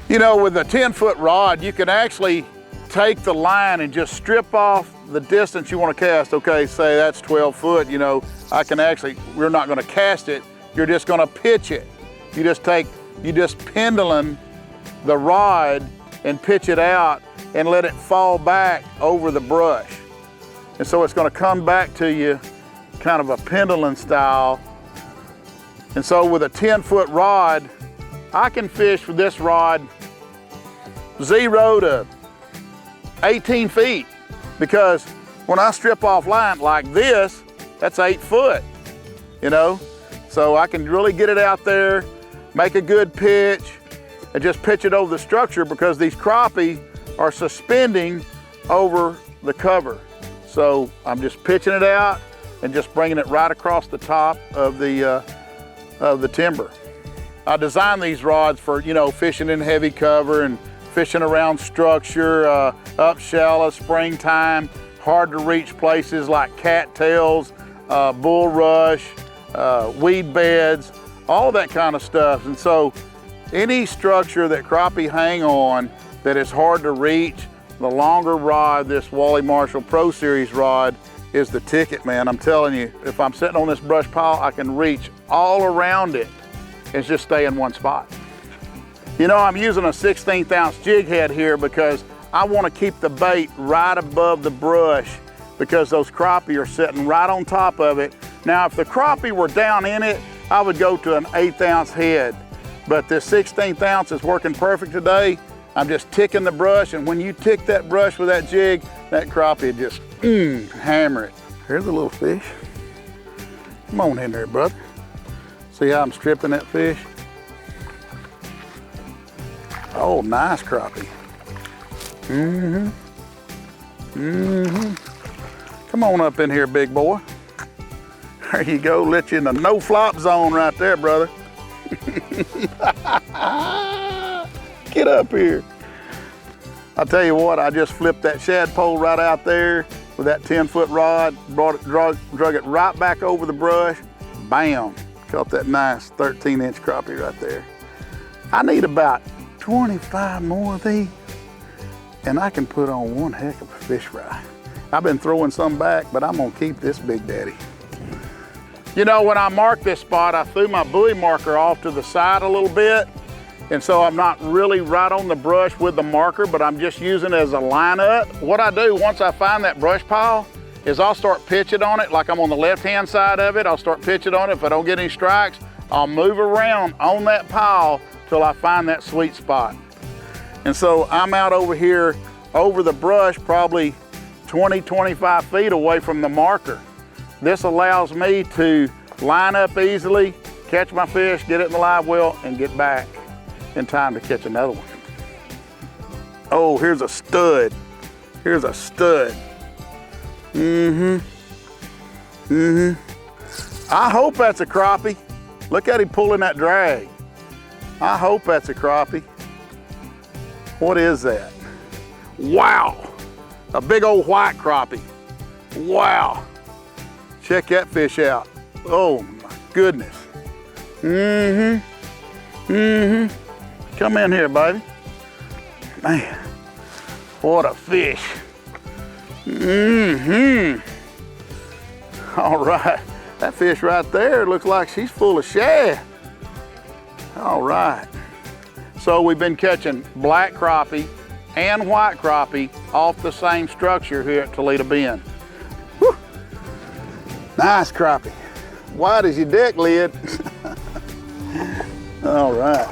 You know, with a 10-foot rod, you can actually take the line and just strip off the distance you want to cast. Okay, say that's 12 foot, you know, we're not going to cast it, you're just going to pitch it. You just pendulum the rod and pitch it out and let it fall back over the brush. And so it's going to come back to you kind of a pendulum style. And so with a 10-foot rod, I can fish with this rod 0 to 18 feet, because when I strip off line like this, that's 8 foot, you know? So I can really get it out there, make a good pitch, and just pitch it over the structure, because these crappie are suspending over the cover. So I'm just pitching it out and just bringing it right across the top of the timber. I designed these rods for, you know, fishing in heavy cover and fishing around structure, up shallow, springtime, hard to reach places like cattails, bulrush, weed beds, all that kind of stuff. And so any structure that crappie hang on that is hard to reach, the longer rod, this Wally Marshall Pro Series rod, is the ticket, man. I'm telling you, if I'm sitting on this brush pile, I can reach all around it and just stay in one spot. You know, I'm using a 1/16 ounce jig head here because I want to keep the bait right above the brush, because those crappie are sitting right on top of it. Now, if the crappie were down in it, I would go to an 1/8 ounce head, but this 1/16 ounce is working perfect today. I'm just ticking the brush, and when you tick that brush with that jig, that crappie just hammer it. Here's a little fish. Come on in there, brother. See how I'm stripping that fish? Oh, nice crappie. Come on up in here, big boy. There you go, let you in the no-flop zone right there, brother. Get up here. I'll tell you what, I just flipped that shad pole right out there with that 10-foot rod, drug it right back over the brush, bam. Caught that nice 13-inch crappie right there. I need about 25 more of these, and I can put on one heck of a fish fry. I've been throwing some back, but I'm gonna keep this big daddy. You know, when I marked this spot, I threw my buoy marker off to the side a little bit, and so I'm not really right on the brush with the marker, but I'm just using it as a lineup. What I do once I find that brush pile is I'll start pitching on it, like I'm on the left-hand side of it. I'll start pitching on it. If I don't get any strikes, I'll move around on that pile till I find that sweet spot. And so I'm out over here over the brush, probably 20, 25 feet away from the marker. This allows me to line up easily, catch my fish, get it in the live well, and get back in time to catch another one. Oh, here's a stud. Here's a stud. I hope that's a crappie. Look at him pulling that drag. I hope that's a crappie. What is that? Wow, a big old white crappie. Wow, check that fish out. Oh my goodness. Come in here, baby. Man, what a fish. All right, that fish right there looks like she's full of shad. All right, so we've been catching black crappie and white crappie off the same structure here at Toledo Bend. Whew. Nice crappie. Wide as your deck lid. All right.